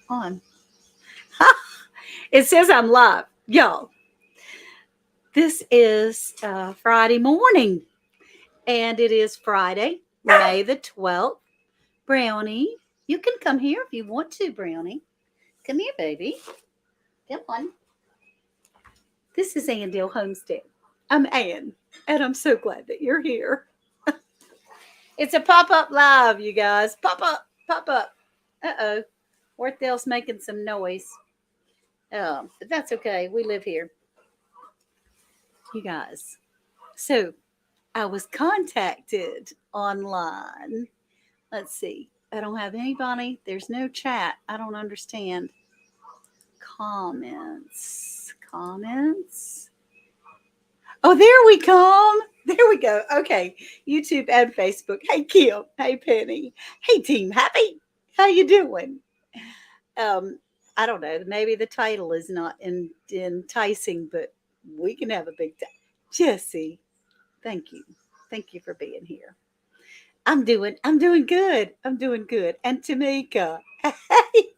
on. It says I'm live. Y'all, this is Friday morning, and it is Friday, May the 12th. Brownie, you can come here if you want to, Brownie. Come here, baby. Come on. This is Andale Homestead. I'm Ann, and I'm so glad that you're here. It's a pop up live, you guys. Pop up, pop up. Uh oh. Worthdale's making some noise. But that's okay. We live here, you guys. So I was contacted online. Let's see. I don't have anybody. There's no chat. I don't understand. Comments. Comments. Oh, there we come. There we go. Okay. YouTube and Facebook. Hey, Kim. Hey, Penny. Hey, Team Happy. How you doing? Um, I don't know. Maybe the title is not enticing, but we can have a big time. Jesse, thank you. Thank you for being here. I'm doing good. I'm doing good. And Tamika. Hey.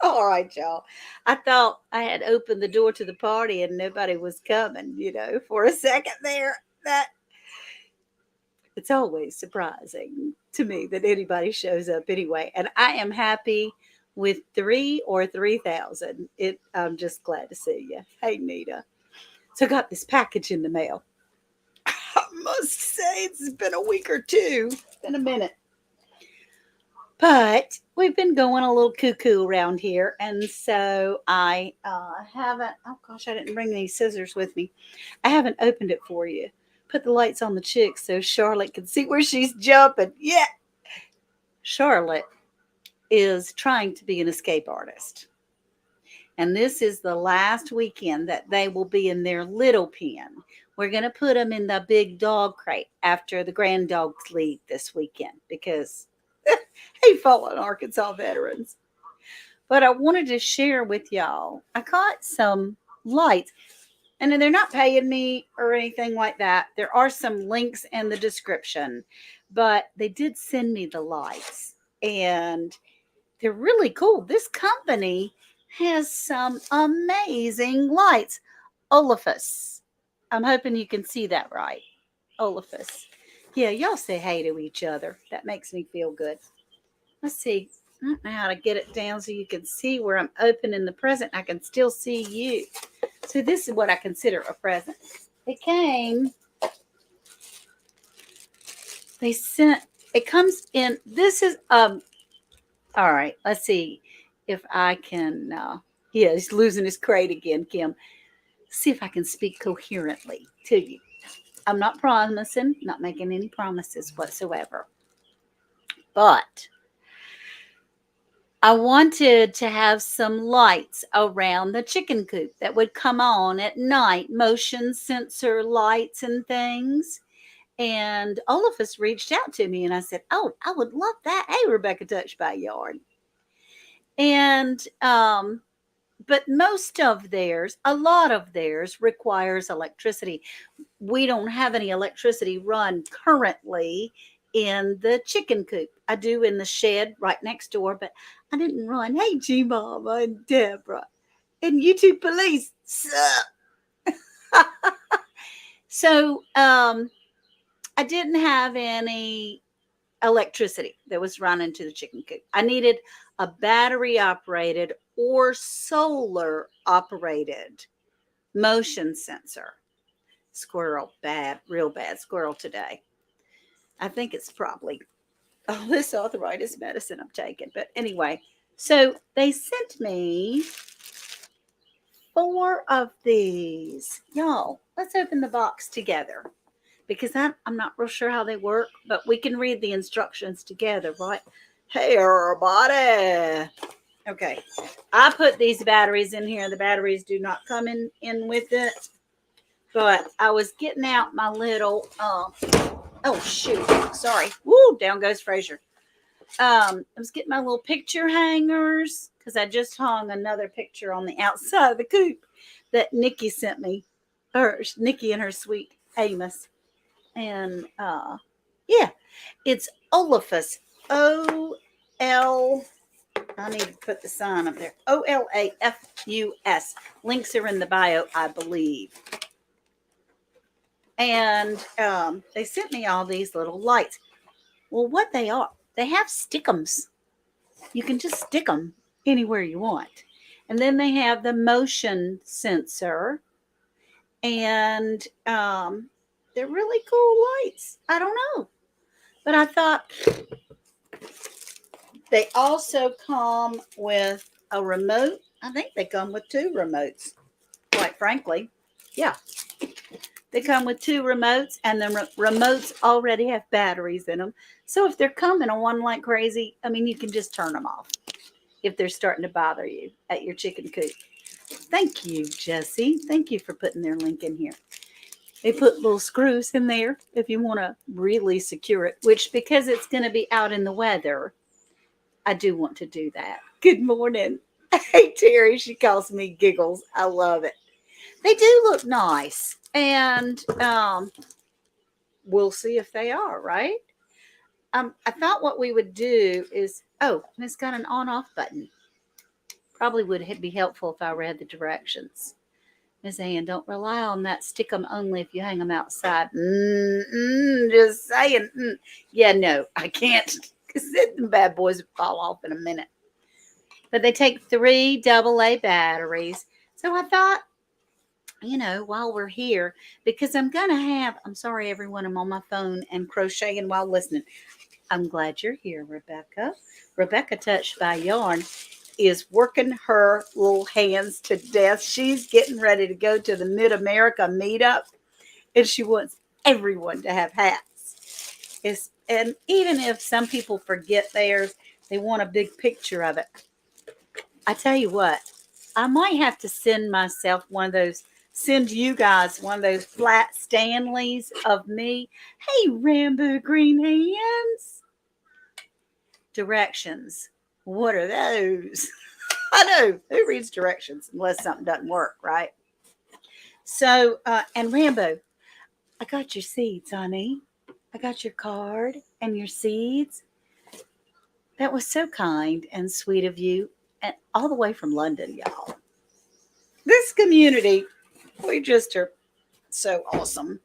All right, y'all. I thought I had opened the door to the party and nobody was coming, for a second there. That it's always surprising to me that anybody shows up anyway. And I am happy with 3 or 3,000. I'm just glad to see you. Hey, Nita. So I got this package in the mail. I must say it's been a week or two. It's been a minute. But we've been going a little cuckoo around here. And so I haven't, oh gosh, I didn't bring any scissors with me. I haven't opened it for you. Put the lights on the chick so Charlotte can see where she's jumping. Yeah. Charlotte is trying to be an escape artist. And this is the last weekend that they will be in their little pen. We're going to put them in the big dog crate after the grand dogs leave this weekend because hey, fallen Arkansas veterans. But I wanted to share with y'all, I got some lights. And they're not paying me or anything like that. There are some links in the description, but they did send me the lights. And they're really cool. This company has some amazing lights. Olafus. I'm hoping you can see that right. Olafus. Yeah, y'all say hey to each other. That makes me feel good. Let's see. I don't know how to get it down so you can see where I'm opening the present. I can still see you. So this is what I consider a present. It came. They sent. It comes in. This is all right, let's see if I can. Yeah, he's losing his crate again, Kim. See if I can speak coherently to you. I'm not promising, not making any promises whatsoever. But I wanted to have some lights around the chicken coop that would come on at night, motion sensor lights and things. And all of us reached out to me and I said, oh, I would love that. Hey, Rebecca Touch by Yard. And but most of theirs, a lot of theirs requires electricity. We don't have any electricity run currently in the chicken coop. I do in the shed right next door, but I didn't run. Hey, G Mama and Deborah and YouTube police. Sup? So I didn't have any electricity that was running to the chicken coop. I needed a battery operated or solar operated motion sensor. Squirrel, bad, real bad squirrel today. I think it's probably all this arthritis medicine I'm taking. But anyway, so they sent me 4 of these. Y'all, let's open the box together because I'm not real sure how they work, but we can read the instructions together, right? Hey, everybody. Okay, I put these batteries in here. The batteries do not come in with it, but I was getting out my little, oh, shoot, sorry. Woo, down goes Frazier. I was getting my little picture hangers because I just hung another picture on the outside of the coop that Nikki sent me, or Nikki and her sweet Amos. And yeah, it's Olafus, OL I need to put the sign up there. OLAFUS. Links are in the bio, I believe. And they sent me all these little lights. Well, what they are, they have stickums. You can just stick them anywhere you want. And then they have the motion sensor. And they're really cool lights. I don't know. But I thought they also come with a remote. I think they come with two remotes, quite frankly. Yeah. They come with two remotes, and the remotes already have batteries in them. So if they're coming on like crazy, I mean, you can just turn them off if they're starting to bother you at your chicken coop. Thank you, Jesse. Thank you for putting their link in here. They put little screws in there if you want to really secure it, which because it's going to be out in the weather, I do want to do that. Good morning. Hey, Terry, she calls me Giggles. I love it. They do look nice, and we'll see if they are, right? I thought what we would do is, oh, and it's got an on-off button. Probably would be helpful if I read the directions. Miss Ann, don't rely on that. Stick them only if you hang them outside. Just saying. Yeah, no, I can't. Because the bad boys would fall off in a minute. But they take 3 AA batteries. So I thought, while we're here, because I'm sorry, everyone, I'm on my phone and crocheting while listening. I'm glad you're here, Rebecca. Rebecca Touched by Yarn is working her little hands to death. She's getting ready to go to the Mid-America meetup, and she wants everyone to have hats. And even if some people forget theirs, they want a big picture of it. I tell you what, I might have to send you guys one of those flat Stanleys of me. Hey, Rambo Green Hands. Directions. What are those? I know. Who reads directions unless something doesn't work, right? So, and Rambo, I got your seeds, honey. I got your card and your seeds. That was so kind and sweet of you. And all the way from London, y'all. This community, we just are so awesome.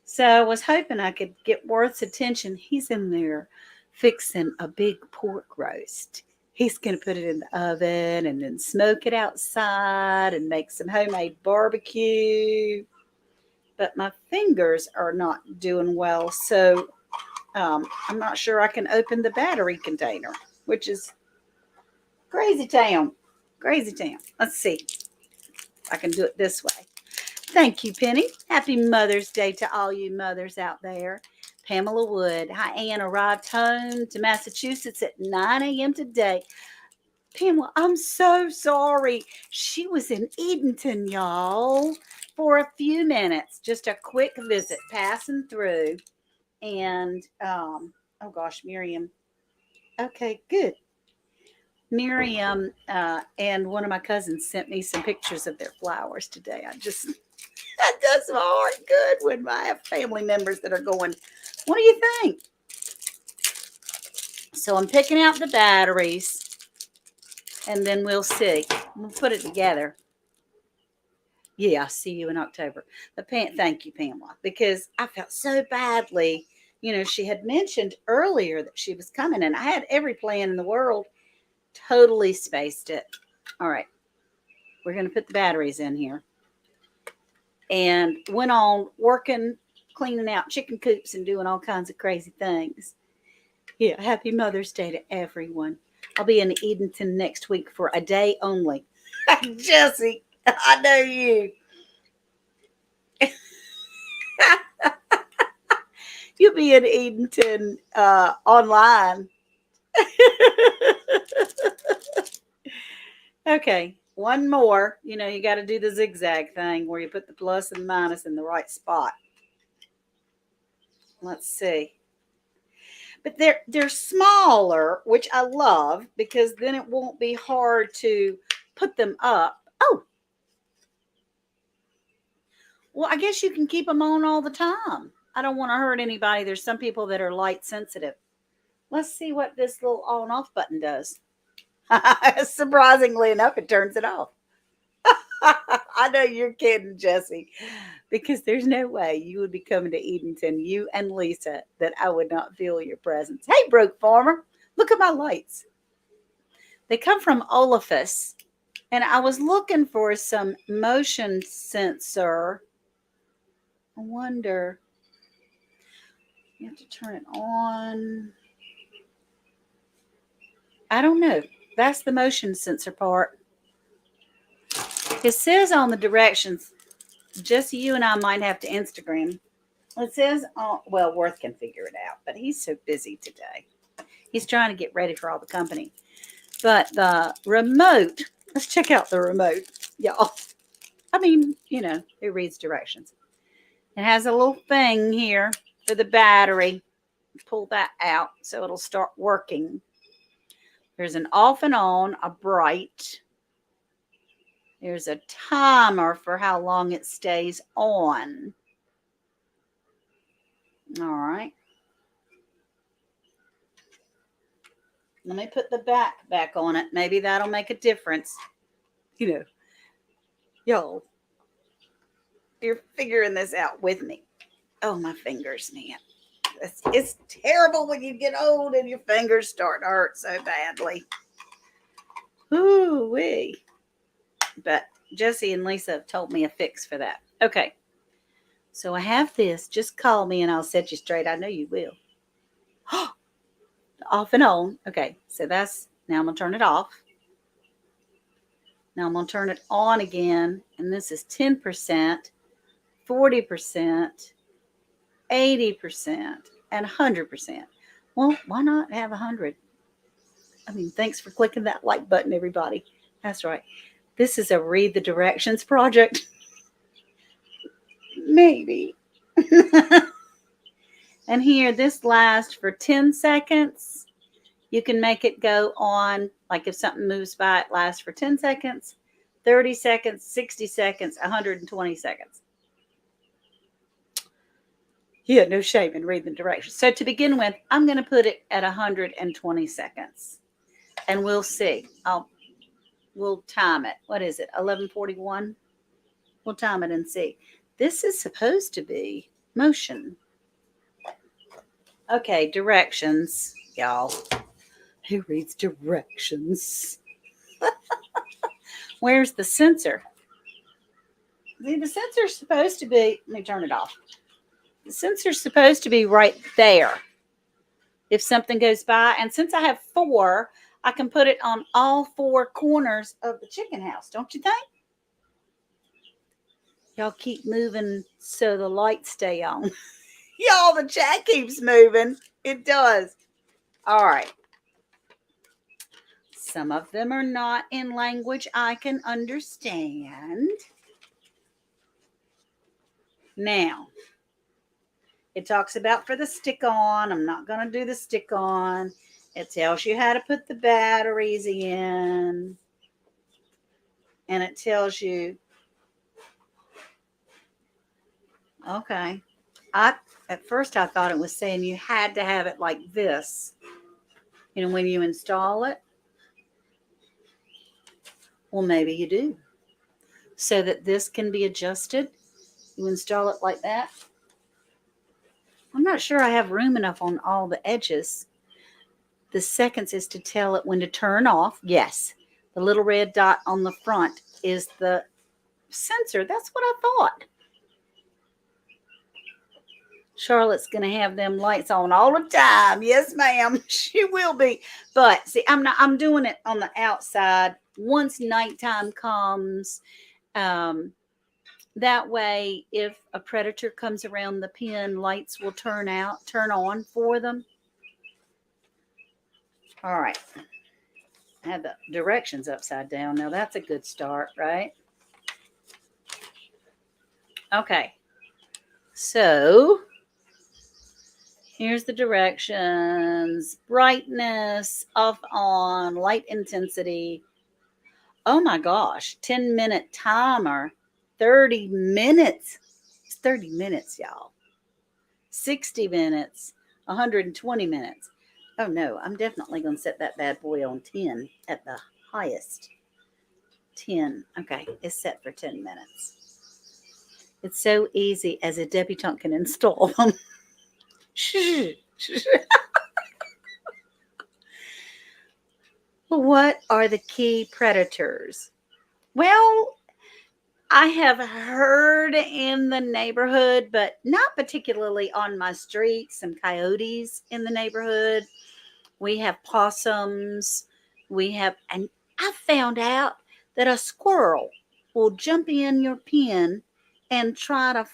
So I was hoping I could get Worth's attention. He's in there fixing a big pork roast. He's going to put it in the oven and then smoke it outside and make some homemade barbecue. But my fingers are not doing well, so I'm not sure I can open the battery container, which is crazy town. Crazy town. Let's see if I can do it this way. Thank you, Penny. Happy Mother's Day to all you mothers out there. Pamela Wood. Hi, Ann. Arrived home to Massachusetts at 9 a.m. today. Pamela, I'm so sorry. She was in Edenton, y'all, for a few minutes. Just a quick visit, passing through. And, oh gosh, Miriam. Okay, good. Miriam and one of my cousins sent me some pictures of their flowers today. That does my heart good when I have family members that are going, what do you think? So I'm picking out the batteries, and then we'll see. We'll put it together. Yeah, I'll see you in October. But thank you, Pamela, because I felt so badly. She had mentioned earlier that she was coming, and I had every plan in the world. Totally spaced it. All right. We're going to put the batteries in here. And went on working, cleaning out chicken coops and doing all kinds of crazy things. Yeah, happy Mother's Day to everyone. I'll be in Edenton next week for a day only. Jesse, I know you. You'll be in Edenton online. Okay, one more. You got to do the zigzag thing where you put the plus and minus in the right spot. Let's see. But they're smaller, which I love because then it won't be hard to put them up. Oh, well, I guess you can keep them on all the time. I don't want to hurt anybody. There's some people that are light sensitive. Let's see what this little on and off button does. Surprisingly enough, it turns it off. I know you're kidding, Jesse, because there's no way you would be coming to Edenton, you and Lisa, that I would not feel your presence. Hey, Broke Farmer, look at my lights. They come from Olafus, and I was looking for some motion sensor. I wonder, you have to turn it on. I don't know. That's the motion sensor part. It says on the directions, Jesse, you and I might have to Instagram. It says, well, Worth can figure it out, but he's so busy today. He's trying to get ready for all the company. But the remote, let's check out the remote, y'all. I mean, it reads directions. It has a little thing here for the battery. Pull that out so it'll start working. There's an off and on, a bright. There's a timer for how long it stays on. All right. Let me put the back on it. Maybe that'll make a difference. Y'all, you're figuring this out with me. Oh, my fingers, man. It's terrible when you get old and your fingers start to hurt so badly. Ooh-wee. But Jesse and Lisa have told me a fix for that. Okay. So I have this. Just call me and I'll set you straight. I know you will. Off and on. Okay. So now I'm going to turn it off. Now I'm going to turn it on again. And this is 10%, 40%, 80%, and 100%. Well, why not have 100? I mean, thanks for clicking that like button, everybody. That's right. This is a read the directions project. Maybe. And here, this lasts for 10 seconds. You can make it go on, like if something moves by, it lasts for 10 seconds, 30 seconds, 60 seconds, 120 seconds. Yeah, no shame in reading the directions. So to begin with, I'm going to put it at 120 seconds. And we'll see. We'll time it. What is it, 11:41? We'll time it and see. This is supposed to be motion. Okay, directions, y'all. Who reads directions? Where's the sensor? See, the sensor's supposed to be, let me turn it off. The sensor's supposed to be right there if something goes by. And since I have 4, I can put it on all 4 corners of the chicken house, don't you think? Y'all keep moving so the lights stay on. Y'all, the chat keeps moving. It does. All right. Some of them are not in language I can understand. Now, it talks about for the stick on. I'm not going to do the stick on. It tells you how to put the batteries in. And it tells you, okay. At first I thought it was saying you had to have it like this, when you install it. Well, maybe you do. So that this can be adjusted. You install it like that. I'm not sure I have room enough on all the edges. The seconds is to tell it when to turn off. Yes. The little red dot on the front is the sensor. That's what I thought. Charlotte's going to have them lights on all the time. Yes, ma'am. She will be. But see, I'm doing it on the outside. Once nighttime comes, that way, if a predator comes around the pen, lights will turn on for them. All right. I have the directions upside down. Now that's a good start, right? Okay. So here's the directions. Brightness, off, on, light intensity. Oh my gosh. 10-minute timer. 30 minutes. It's 30 minutes, y'all. 60 minutes. 120 minutes. Oh no, I'm definitely going to set that bad boy on 10 at the highest. 10. Okay, it's set for 10 minutes. It's so easy as a debutante can install them. What are the key predators? Well, I have heard in the neighborhood, but not particularly on my street, some coyotes in the neighborhood. We have possums. And I found out that a squirrel will jump in your pen and um, try to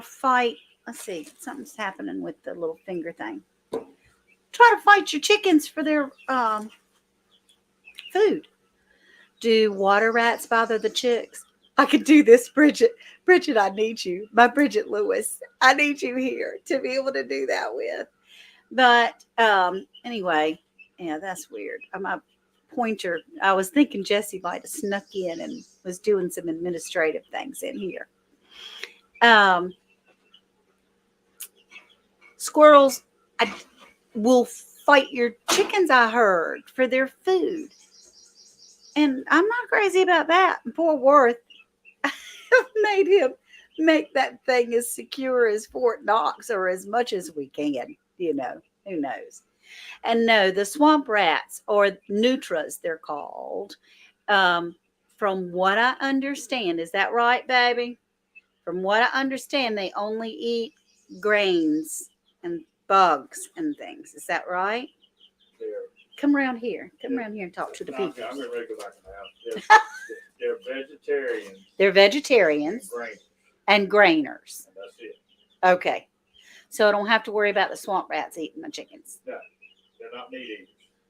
fight. Let's see, something's happening with the little finger thing. Try to fight your chickens for their food. Do water rats bother the chicks? I could do this, Bridget. Bridget, I need you. My Bridget Lewis. I need you here to be able to do that with. But anyway, yeah, that's weird. My pointer, I was thinking Jesse might have snuck in and was doing some administrative things in here. Um, Squirrels will fight your chickens, I heard, for their food. And I'm not crazy about that. Poor Worth made him make that thing as secure as Fort Knox or as much as we can. Who knows? And no, the swamp rats, or nutras, they're called. Um, from what I understand, is that right, baby? From what I understand, they only eat grains and bugs and things. Is that right? Come around here. Come around here and talk to the people. I'm ready to go back in the house. They're vegetarians. They're vegetarians and grainers. And that's it. Okay. So I don't have to worry about the swamp rats eating my chickens. No, they're not meat eaters.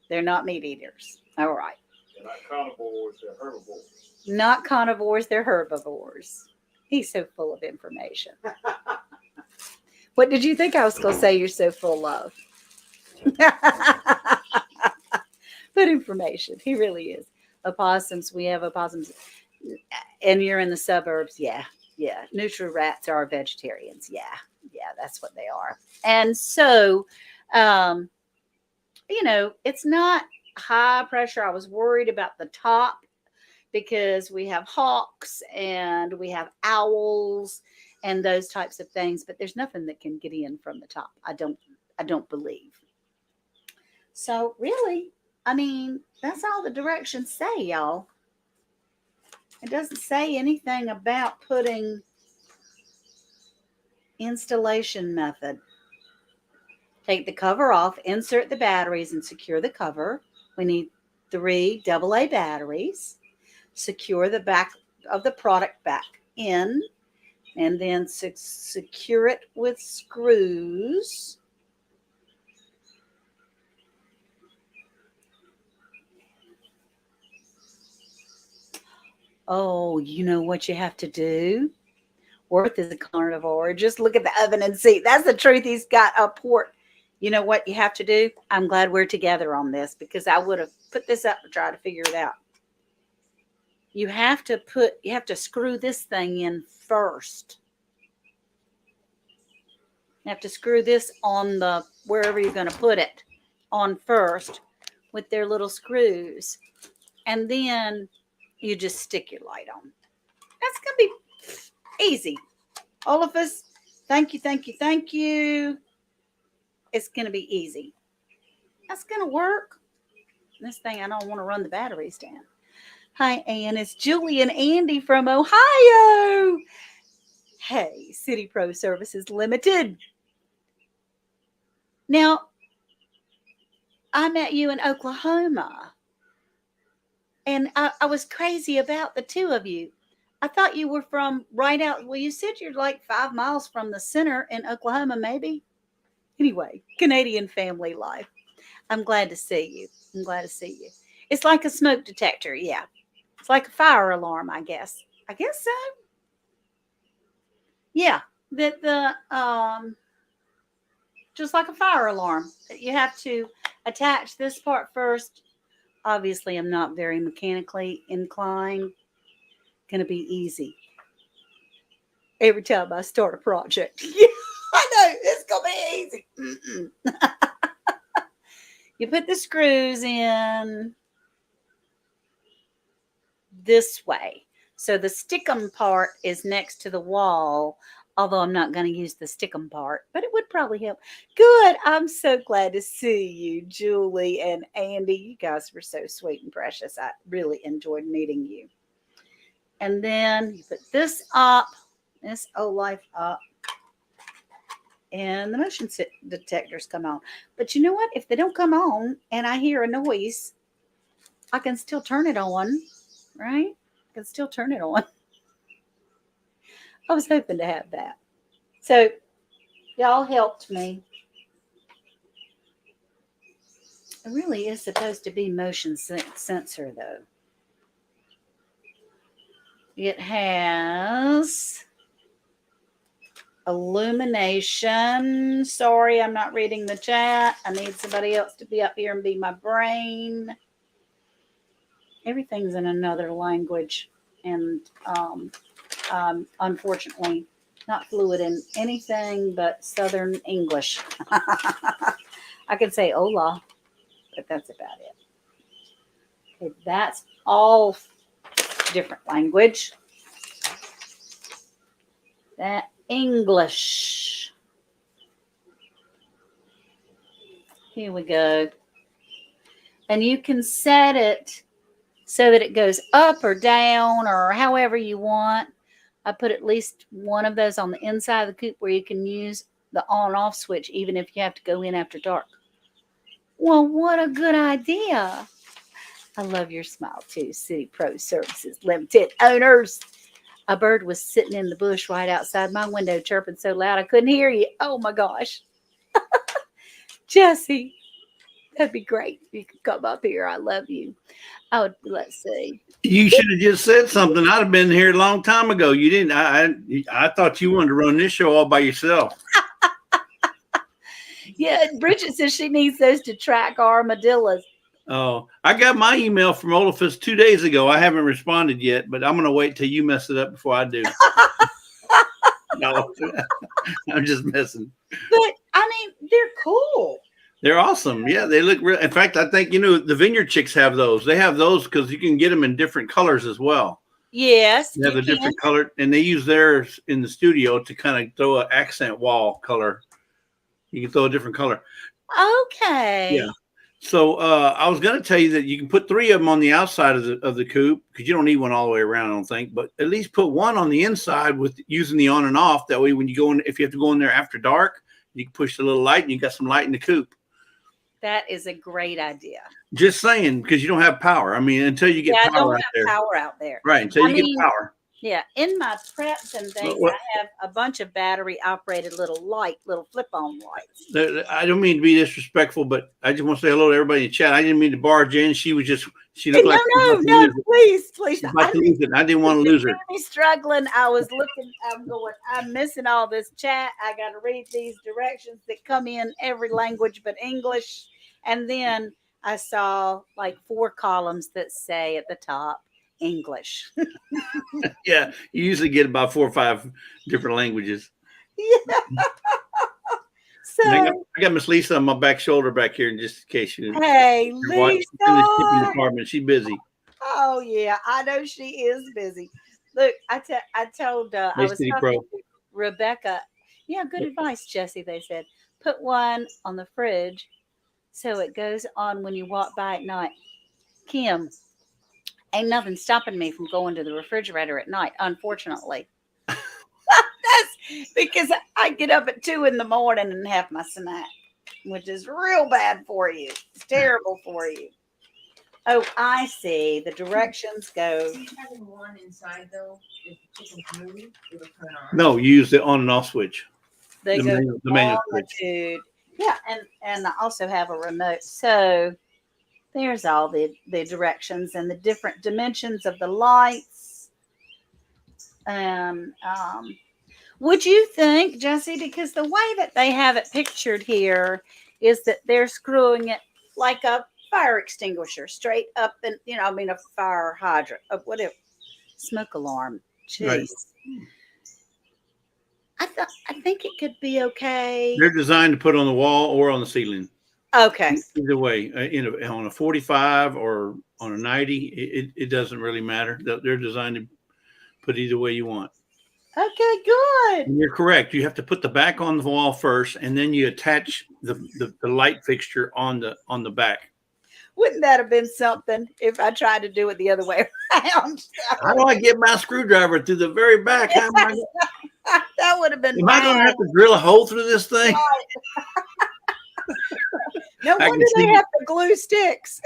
They're not meat eaters. All right. They're not carnivores, they're herbivores. Not carnivores, they're herbivores. He's so full of information. What did you think I was going to say you're so full of? But information. He really is. Opossums. We have opossums. And you're in the suburbs. Yeah. Nutri rats are vegetarians. Yeah, that's what they are. And so, it's not high pressure. I was worried about the top because we have hawks and we have owls and those types of things, but there's nothing that can get in from the top. I don't believe. So really, that's all the directions say, y'all. It doesn't say anything about putting installation method. Take the cover off, insert the batteries, and secure the cover. We need 3 AA batteries. Secure the back of the product back in, and then secure it with screws. Oh, you know what you have to do? Worth is a carnivore. Just look at the oven and see. That's the truth. He's got a port. You know what you have to do? I'm glad we're together on this because I would have put this up to try to figure it out. You have to screw this thing in first. You have to screw this on wherever you're going to put it on first with their little screws. And then you just stick your light on. That's going to be easy. All of us, thank you. It's going to be easy. That's going to work. This thing, I don't want to run the batteries down. Hi, Ann. It's Julie and Andy from Ohio. Hey, City Pro Services Limited. Now, I met you in Oklahoma. And I was crazy about the two of you. I thought you were from right out. Well, you said you're like 5 miles from the center in Oklahoma, maybe. Anyway, Canadian family life. I'm glad to see you. It's like a smoke detector. Yeah. It's like a fire alarm, I guess. I guess so. Yeah. Just like a fire alarm. You have to attach this part first. Obviously, I'm not very mechanically inclined. Going to be easy. Every time I start a project. Yeah, I know. It's going to be easy. Mm-mm. You put the screws in this way. So the stickum part is next to the wall, although I'm not going to use the stickum part, but it would probably help. Good. I'm so glad to see you, Julie and Andy. You guys were so sweet and precious. I really enjoyed meeting you. And then you put this up, this O-Life up, and the motion detectors come on. But you know what? If they don't come on and I hear a noise, I can still turn it on, right? I can still turn it on. I was hoping to have that. So y'all helped me. It really is supposed to be motion sensor though. It has illumination. Sorry, I'm not reading the chat. I need somebody else to be up here and be my brain. Everything's in another language, and unfortunately not fluid in anything but Southern English. I can say hola, but that's about it. Okay, that's all different language. That English. Here we go. And you can set it so that it goes up or down or however you want. I put at least one of those on the inside of the coop where you can use the on-off switch even if you have to go in after dark. Well, what a good idea. I love your smile too, City Pro Services Limited owners. A bird was sitting in the bush right outside my window chirping so loud I couldn't hear you. Oh my gosh. Jesse, that'd be great if you could come up here. I love you. Oh, let's see. You should have just said something. I'd have been here a long time ago. You didn't. I thought you wanted to run this show all by yourself. Yeah, Bridget says she needs those to track armadillos. Oh, I got my email from Olafus 2 days ago. I haven't responded yet, but I'm going to wait till you mess it up before I do. No, I'm just messing. But I mean, they're cool. They're awesome. Yeah, they look real. In fact, I think, the Vineyard Chicks have those. They have those because you can get them in different colors as well. Yes. They have a different color, and they use theirs in the studio to kind of throw an accent wall color. You can throw a different color. Okay. Yeah. So I was going to tell you that you can put 3 of them on the outside of the coop because you don't need one all the way around, I don't think. But at least put one on the inside with using the on and off. That way, when you go in, if you have to go in there after dark, you can push the little light and you got some light in the coop. That is a great idea. Just saying, because you don't have power. I mean, until you get power out there. Power out there. Right, until you get power. Yeah, in my preps and things, I have a bunch of battery-operated little flip-on lights. I don't mean to be disrespectful, but I just want to say hello to everybody in chat. I didn't mean to barge in. She looked like no, please. I didn't want to lose her. Really struggling. I was looking. I'm missing all this chat. I got to read these directions that come in every language but English, and then I saw like 4 columns that say at the top English. Yeah, you usually get about 4 or 5 different languages. Yeah. So I got Miss Lisa on my back shoulder back here, in just in case you. Hey, Lisa. In the shipping department, she's busy. Oh yeah, I know she is busy. Look, I told I was talking to Rebecca. Yeah, good advice, Jesse. They said put one on the fridge so it goes on when you walk by at night. Kim, ain't nothing stopping me from going to the refrigerator at night, unfortunately. That's because I get up at 2 in the morning and have my snack, which is real bad for you. It's terrible for you. Oh, I see. The directions go. Having one inside though, if the chicken's moving, it'll turn on. No, you use the on and off switch. They go the manual switch. Yeah, and I also have a remote. So there's all the directions and the different dimensions of the lights. And would you think, Jesse, because the way that they have it pictured here is that they're screwing it like a fire extinguisher straight up, and a fire hydrant, whatever, smoke alarm. Jeez. Right. I think it could be okay. They're designed to put on the wall or on the ceiling. Okay. Either way, on a 45 or on a 90, it doesn't really matter. They're designed to put either way you want. Okay, good. And you're correct. You have to put the back on the wall first, and then you attach the light fixture on the back. Wouldn't that have been something if I tried to do it the other way around? How do I get my screwdriver through the very back? How am I, That would have been am I going to have to drill a hole through this thing? No I wonder can they see- have the glue sticks.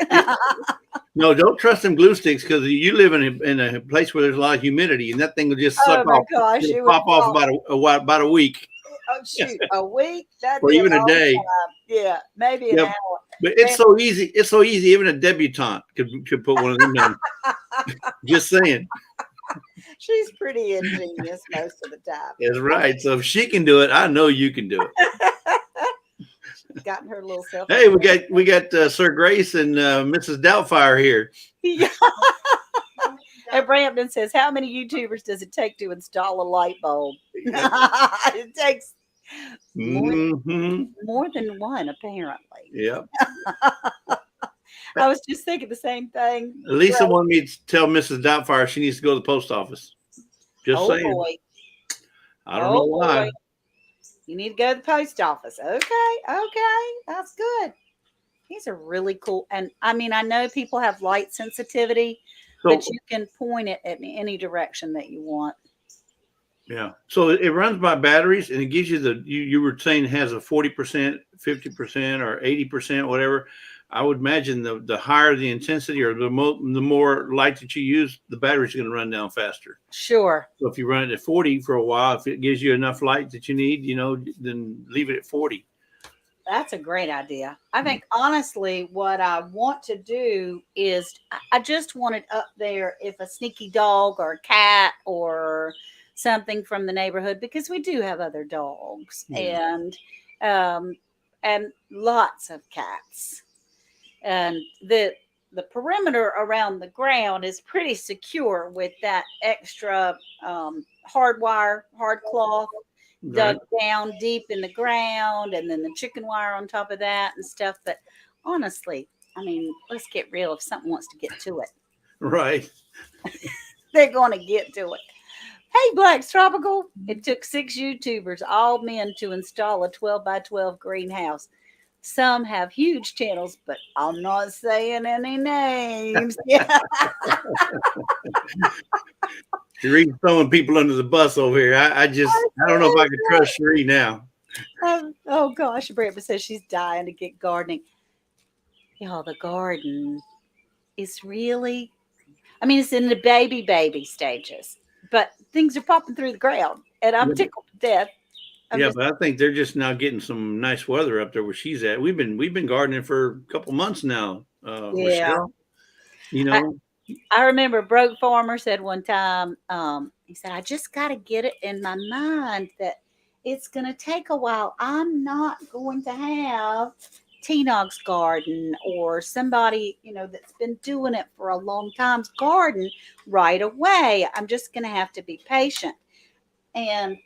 No, don't trust them glue sticks because you live in a place where there's a lot of humidity, and that thing will just suck Oh my off. gosh, It'll it would pop off fall. about a week. Oh shoot, a week? That'd Or be even a long day. time. Yeah, maybe an Yep. hour. But it's so easy. It's so easy. Even a debutante could put one of them in. Just saying. She's pretty ingenious most of the time. That's right. So if she can do it, I know you can do it. Gotten her little self. Hey, we got Sir Grace and Mrs. Doubtfire here. Yeah. And Brampton says, "How many YouTubers does it take to install a light bulb?" It takes Hmm. more than one, apparently. Yep. I was just thinking the same thing. Lisa Right. wanted me to tell Mrs. Doubtfire she needs to go to the post office. Just Oh saying. boy. I don't know why. Boy. You need to go to the post office. Okay, that's good. These are really cool. And I mean, I know people have light sensitivity, So but you can point it at any direction that you want. yeah. So it runs by batteries and it gives you you were saying it has a 40%, 50%, or 80%, whatever. I would imagine the higher the intensity or the more light that you use, the battery's going to run down faster. Sure. So if you run it at 40 for a while, if it gives you enough light that you need, then leave it at 40. That's a great idea. I think honestly, what I want to do is I just want it up there if a sneaky dog or a cat or something from the neighborhood, because we do have other dogs Yeah. and lots of cats. And the perimeter around the ground is pretty secure with that extra hard cloth dug down deep in the ground, and then the chicken wire on top of that and stuff. But honestly, I mean, let's get real. If something wants to get to it, Right. they're going to get to it. Hey, Black's Tropical. It took 6 YouTubers, all men, to install a 12 by 12 greenhouse. Some have huge channels, but I'm not saying any names. Yeah. Sheree's throwing people under the bus over here. I don't know if I can trust Sheree now. Oh gosh, Brenda says she's dying to get gardening. Y'all, the garden is really, I mean, it's in the baby stages, but things are popping through the ground, and I'm tickled to death. But I think they're just now getting some nice weather up there where she's at. We've been gardening for a couple months now. Yeah. Cheryl. I remember Broke Farmer said one time, he said, "I just got to get it in my mind that it's going to take a while. I'm not going to have T-Nog's garden or somebody, that's been doing it for a long time's garden right away. I'm just going to have to be patient." And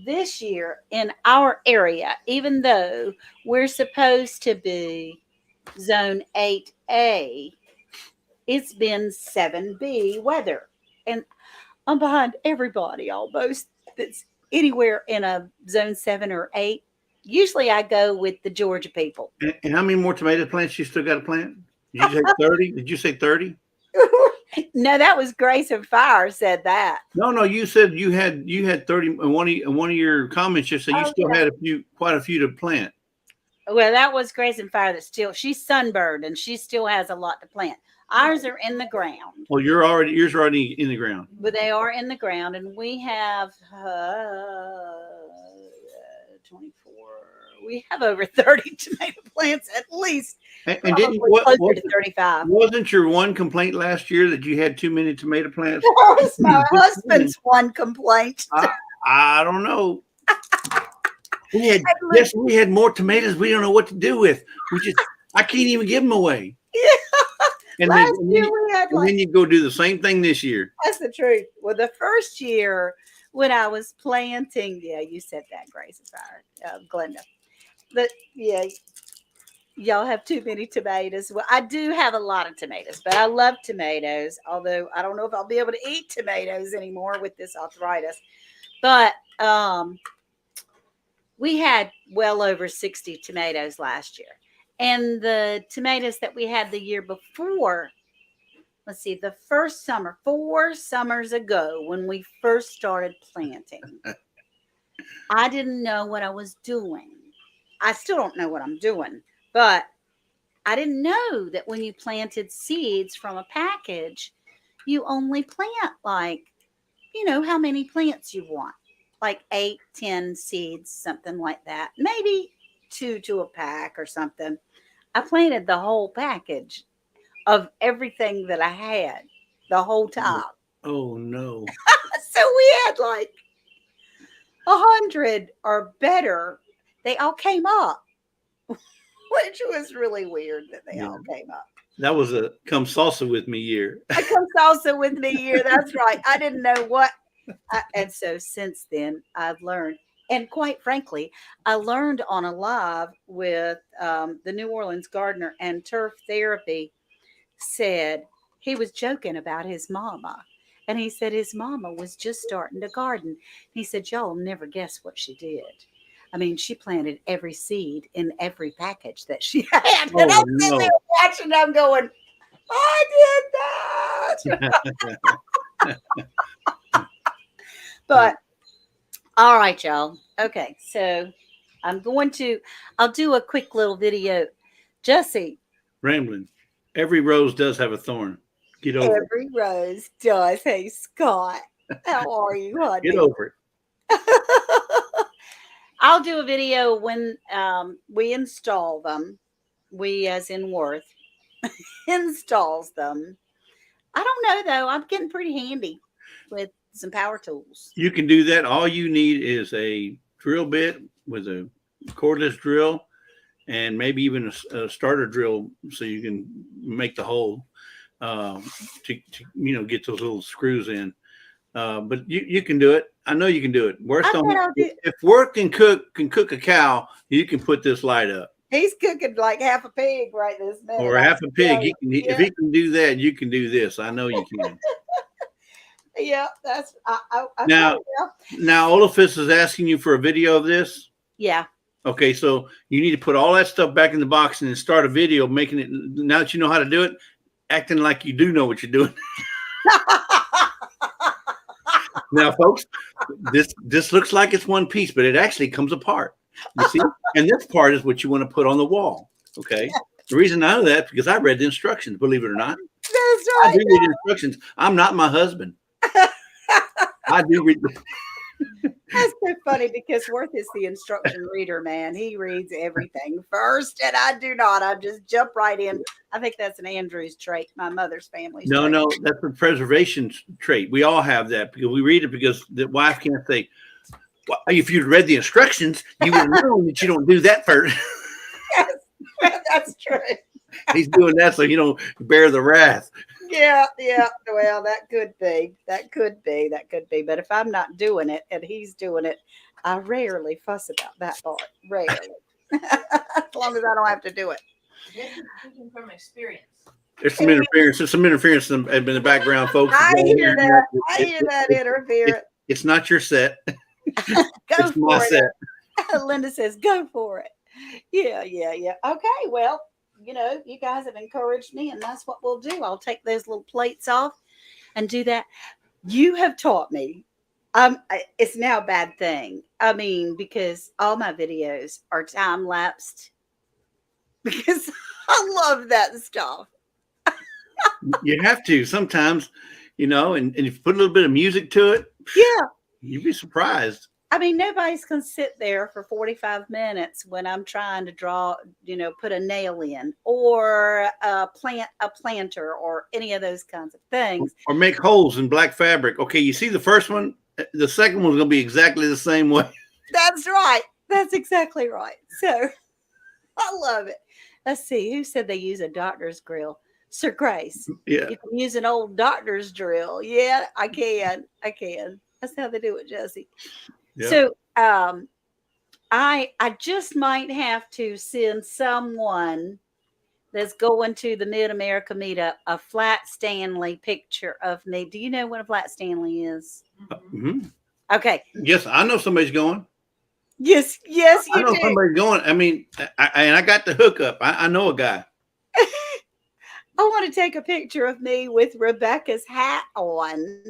this year in our area, even though we're supposed to be zone 8A, it's been 7B weather. And I'm behind everybody almost that's anywhere in a zone 7 or 8. Usually I go with the Georgia people. And how many more tomato plants you still got to plant? Did you say 30? Did you say 30? No, that was Grace and Fire said that. No, you said you had 30. In one of your comments, you said you still had quite a few to plant. Well, that was Grace and Fire that she's sunburned and she still has a lot to plant. Ours are in the ground. Well, yours are already in the ground. But they are in the ground, and we have 24. We have over 30 tomato plants at least. And closer to 35. Wasn't your one complaint last year that you had too many tomato plants? That was my husband's one complaint. I don't know. We had more tomatoes. We don't know what to do with. I can't even give them away. Yeah. And then you go do the same thing this year. That's the truth. Well, the first year when I was planting. Yeah, you said that, Grace. It's right, Glenda. But yeah, y'all have too many tomatoes. Well, I do have a lot of tomatoes, but I love tomatoes. Although I don't know if I'll be able to eat tomatoes anymore with this arthritis. But we had well over 60 tomatoes last year. And the tomatoes that we had the year before, let's see, the first summer, 4 summers ago, when we first started planting, I didn't know what I was doing. I still don't know what I'm doing, but I didn't know that when you planted seeds from a package, you only plant like, how many plants you want, like 8, 10 seeds, something like that. Maybe 2 to a pack or something. I planted the whole package of everything that I had the whole time. Oh no. So we had like 100 or better. They all came up, which was really weird that they all came up. That was a come salsa with me year. I come salsa with me year. That's right. I didn't know what. And so since then, I've learned. And quite frankly, I learned on a live with the New Orleans gardener and turf therapy said he was joking about his mama. And he said his mama was just starting to garden. He said, y'all never guess what she did. I mean, she planted every seed in every package that she had. And I'm sitting there watching them going, I did that. But all right, y'all. Okay, so I'll do a quick little video. Jesse. Rambling. Every rose does have a thorn. Get over it. Every rose does. Hey, Scott. How are you, honey? Get over it. I'll do a video when we install them. We, as in Worth, installs them. I don't know, though. I'm getting pretty handy with some power tools. You can do that. All you need is a drill bit with a cordless drill and maybe even a starter drill so you can make the hole to get those little screws in. But you can do it. I know you can do it. If Worth can cook a cow, you can put this light up. He's cooking like half a pig right this minute. Or half a pig. If he can do that, you can do this. I know you can. Yeah, that's now. Olafis is asking you for a video of this. Yeah. Okay, so you need to put all that stuff back in the box and then start a video making it. Now that you know how to do it, acting like you do know what you're doing. Now, folks, this looks like it's one piece, but it actually comes apart. You see, and this part is what you want to put on the wall. Okay. The reason I know that is because I read the instructions. Believe it or not, that's right. I do read the instructions. I'm not my husband. I do read. That's so funny because Worth is the instruction reader, man. He reads everything first, and I do not. I just jump right in. I think that's an Andrews trait, my mother's family. No, that's a preservation trait. We all have that because we read it because the wife can't say, well, if you'd read the instructions, you would know that you don't do that first. Yes, that's true. He's doing that so you don't bear the wrath. Yeah. Well, that could be. But if I'm not doing it and he's doing it, I rarely fuss about that part. Rarely. As long as I don't have to do it. Speaking from experience. There's some interference. There's some interference in the background, folks. I hear that. I hear that interference. It's not your set. Go for it. Linda says, go for it. Yeah. Okay, well, you guys have encouraged me, and that's what we'll do. I'll take those little plates off and do that. You have taught me. It's now a bad thing. I mean, because all my videos are time lapsed because I love that stuff. You have to sometimes, and if you put a little bit of music to it, yeah, you'd be surprised. I mean, nobody's going to sit there for 45 minutes when I'm trying to draw, put a nail in or plant a planter or any of those kinds of things. Or make holes in black fabric. Okay, you see the first one? The second one's going to be exactly the same way. That's right. That's exactly right. So I love it. Let's see. Who said they use a doctor's drill? Sir Grace. Yeah. You can use an old doctor's drill. Yeah, I can. That's how they do it, Jesse. Yeah. So I just might have to send someone that's going to the Mid America meetup a flat Stanley picture of me. Do you know what a flat Stanley is? hmm Okay. Yes, I know somebody's going. Yes, I you know do. somebody's going. I mean, I got the hookup. I know a guy. I want to take a picture of me with Rebecca's hat on.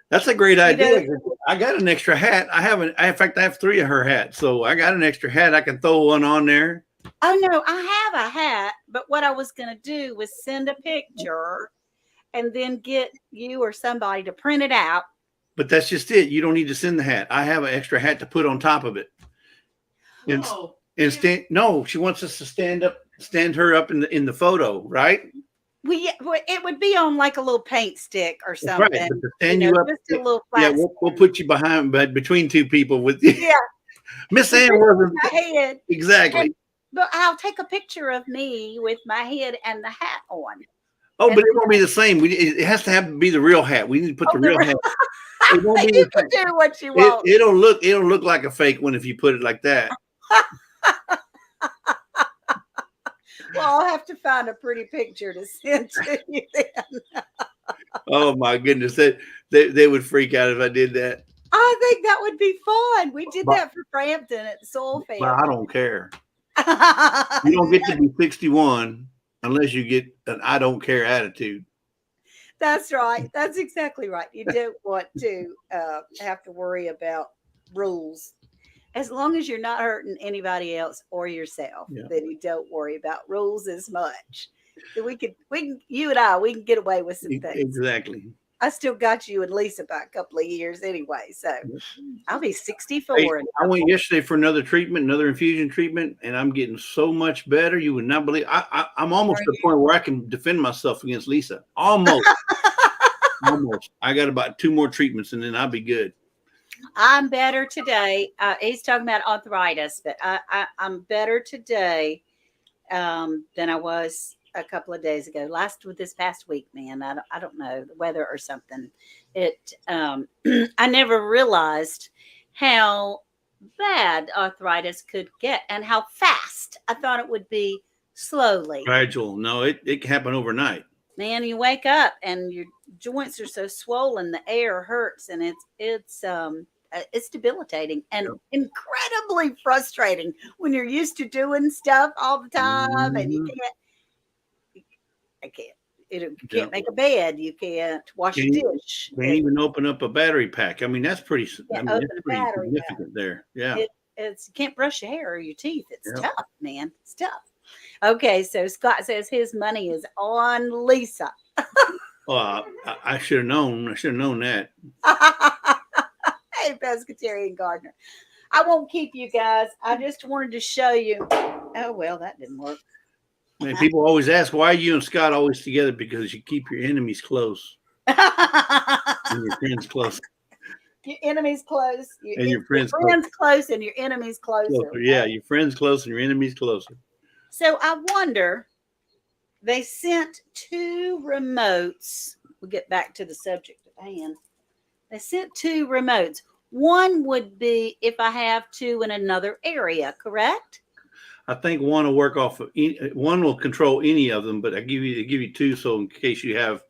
That's a great You idea. know, I got an extra hat. In fact, I have 3 of her hats. So I got an extra hat. I can throw one on there. oh no, I have a hat, but what I was going to do was send a picture and then get you or somebody to print it out. But that's just it. You don't need to send the hat. I have an extra hat to put on top of it. And, Oh, no, she wants us to stand her up in the photo, right? It would be on like a little paint stick or That's right. something. But to stand you up, just a little yeah, flat. we'll put you but between 2 people with you. Yeah, Miss Ann wasn't my head. exactly. But I'll take a picture of me with my head and the hat on. Oh, but it won't be the same. It has to be the real hat. We need to put the real hat. It won't be You the can same. do what you want. It'll look like a fake one if you put it like that. Well, I'll have to find a pretty picture to send to you then. Oh my goodness, they would freak out if I did that. I think that would be fun. We did that for Frampton at the Soul But Family. I don't care. You don't get to be 61 unless you get an I don't care attitude. That's right. That's exactly right. You don't want to have to worry about rules. As long as you're not hurting anybody else or yourself, Yeah. then you don't worry about rules as much. So we can, you and I, we can get away with some things. Exactly. I still got you and Lisa by a couple of years anyway. So I'll be 64. Hey, I went yesterday for another infusion treatment, and I'm getting so much better. You would not believe. I'm almost to the point where I can defend myself against Lisa. Almost. Almost. I got about 2 more treatments, and then I'll be good. I'm better today. He's talking about arthritis, but I'm better today than I was a couple of days ago. This past week, man. I don't know, the weather or something. I never realized how bad arthritis could get and how fast. I thought it would be slowly. Gradual. No, it can happen overnight. Man, you wake up and your joints are so swollen, the air hurts, and it's debilitating and incredibly frustrating when you're used to doing stuff all the time and you can't make a bed, you can't wash a dish. Can't even open up a battery pack. I mean, that's pretty significant there. Yeah. You can't brush your hair or your teeth. It's tough, man. It's tough. Okay, so Scott says his money is on Lisa. Well, I should have known. I should have known that. Hey, pescatarian gardener. I won't keep you guys. I just wanted to show you. Oh, well, that didn't work. Man, people always ask, why are you and Scott always together? Because you keep your enemies close and your friends close. Your enemies close. And your friends close and your enemies closer. Yeah, your friends close and your enemies closer. So I wonder, they sent 2 remotes. We'll get back to the subject at hand. They sent 2 remotes. One would be if I have 2 in another area, correct? I think one will work off of one will control any of them, but I give you 2 so in case you have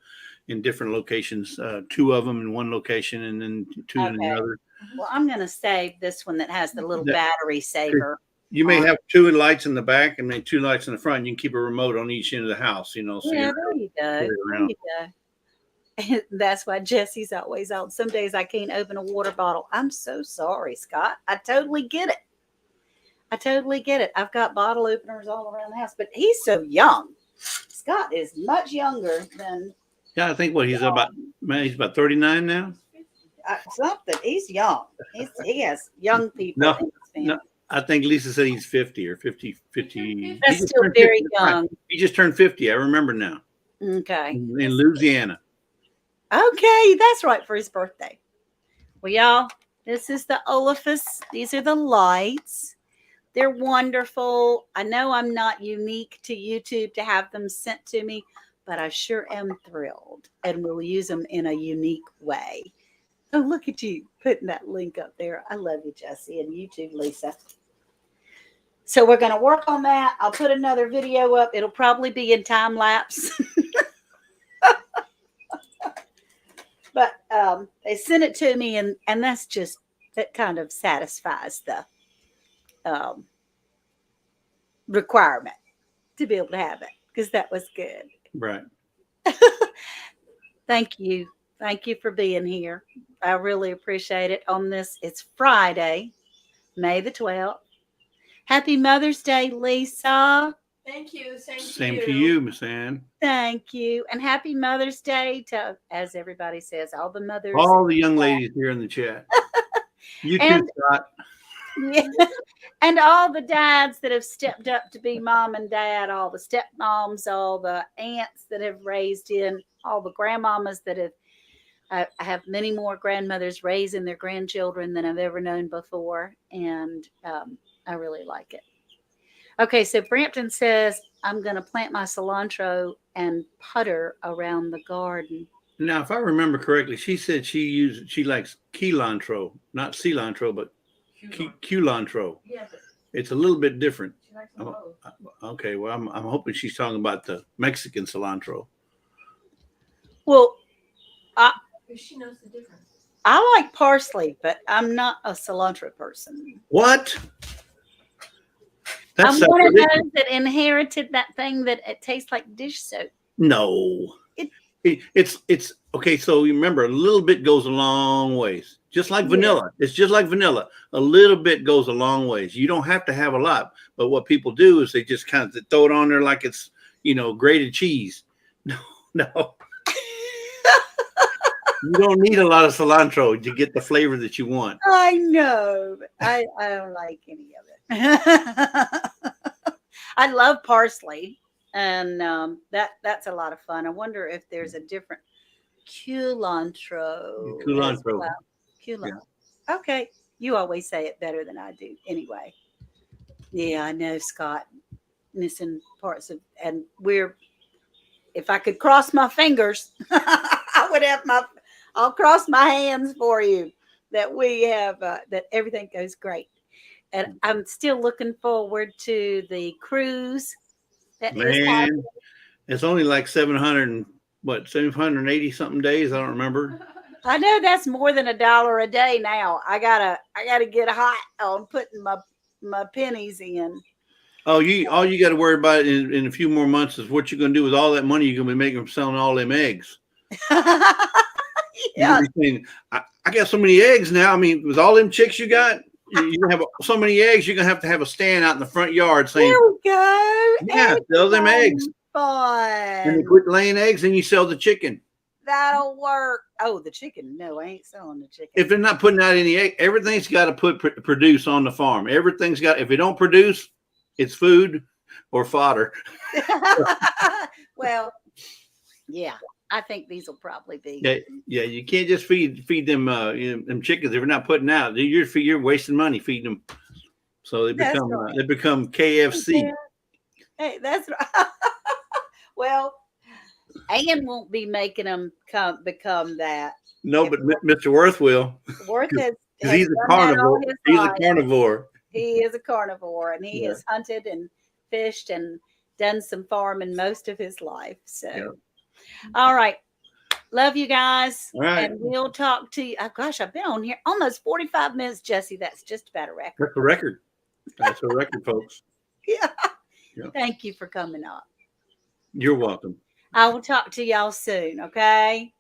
in different locations, 2 of them in one location and then 2 in another. Well, I'm going to save this one that has the little battery saver. You may have 2 lights in the back and then 2 lights in the front. You can keep a remote on each end of the house, So yeah, there you go. And that's why Jesse's always out. Some days I can't open a water bottle. I'm so sorry, Scott. I totally get it. I've got bottle openers all around the house, but he's so young. Scott is much younger than. Yeah, I think he's about 39 now. Something. He's young. He has young people. No, I think Lisa said he's 50 or 50. That's still very young. He just turned 50. I remember now. Okay. In Louisiana. Okay, that's right, for his birthday. Well, y'all, this is the Olafus. These are the lights. They're wonderful. I know I'm not unique to YouTube to have them sent to me, but I sure am thrilled, and we'll use them in a unique way. Oh, look at you putting that link up there. I love you, Jesse, and you too, Lisa. So we're going to work on that. I'll put another video up. It'll probably be in time lapse. But they sent it to me, and that's just, that kind of satisfies the requirement to be able to have it, because that was good. Right. Thank you. Thank you for being here. I really appreciate it on this. It's Friday, May the 12th. Happy Mother's Day, Lisa. Thank you. Same Same to you, Miss Ann. Thank you. And happy Mother's Day to, as everybody says, all the mothers. All the young ladies here in the chat. You too, And- Scott. Yeah. And all the dads that have stepped up to be mom and dad, all the stepmoms, all the aunts that have raised in, all the grandmamas that have, I have many more grandmothers raising their grandchildren than I've ever known before. And I really like it. Okay, so Brampton says, I'm going to plant my cilantro and putter around the garden. Now, if I remember correctly, she said she likes cilantro, not cilantro, but culantro. Yeah, but It's a little bit different. she likes them both. Okay, well, I'm hoping she's talking about the Mexican cilantro. Well, Because she knows the difference. I like parsley, but I'm not a cilantro person. What? I'm That's one of sacrilegious. those that inherited that thing that it tastes like dish soap. No. It's okay. So you remember, a little bit goes a long ways. Just like vanilla. It's just like vanilla. A little bit goes a long ways. You don't have to have a lot. But what people do is they just kind of throw it on there like it's, grated cheese. No. You don't need a lot of cilantro to get the flavor that you want. I know, but I don't like any of it. I love parsley, and that's a lot of fun. I wonder if there's a different culantro. as Culantro. well. Culantro. Okay, you always say it better than I do. Anyway, yeah, I know, Scott. Missing parts of, and if I could cross my fingers, I would have I'll cross my hands for you that we have, that everything goes great. And I'm still looking forward to the cruise. That is Man, happening. it's only like 780 something days. I don't remember. I know that's more than $1 a day now. I gotta get hot on putting my pennies in. Oh, all you got to worry about in a few more months is what you're going to do with all that money you're going to be making from selling all them eggs. Yeah. You're saying, I got so many eggs now. I mean, with all them chicks you got, you have so many eggs, you're going to have a stand out in the front yard saying, There we go. yeah, sell them eggs. And they Fun. quit laying eggs and you sell the chicken. That'll work. Oh, the chicken. No, I ain't selling the chicken. If they're not putting out any egg, everything's got to produce on the farm. Everything's got, if it don't produce, it's food or fodder. Well, yeah, I think these will probably be. Yeah, you can't just feed them them chickens if you're not putting out. You're wasting money feeding them, so That's right. they become KFC. Yeah. Hey, that's right. Well, Ann won't be making them become that. No, but Mr. Worth will. Worth has He's a done that carnivore. all his He's a life. carnivore. He is a carnivore, and he has hunted and fished and done some farming most of his life. So, all right. Love you guys. All right. And we'll talk to you. Oh, gosh, I've been on here almost 45 minutes, Jesse. That's just about a record. That's a record. That's a record, folks. Yeah. Yeah. Thank you for coming up. You're welcome. I will talk to y'all soon. Okay.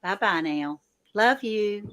Bye-bye now. Love you.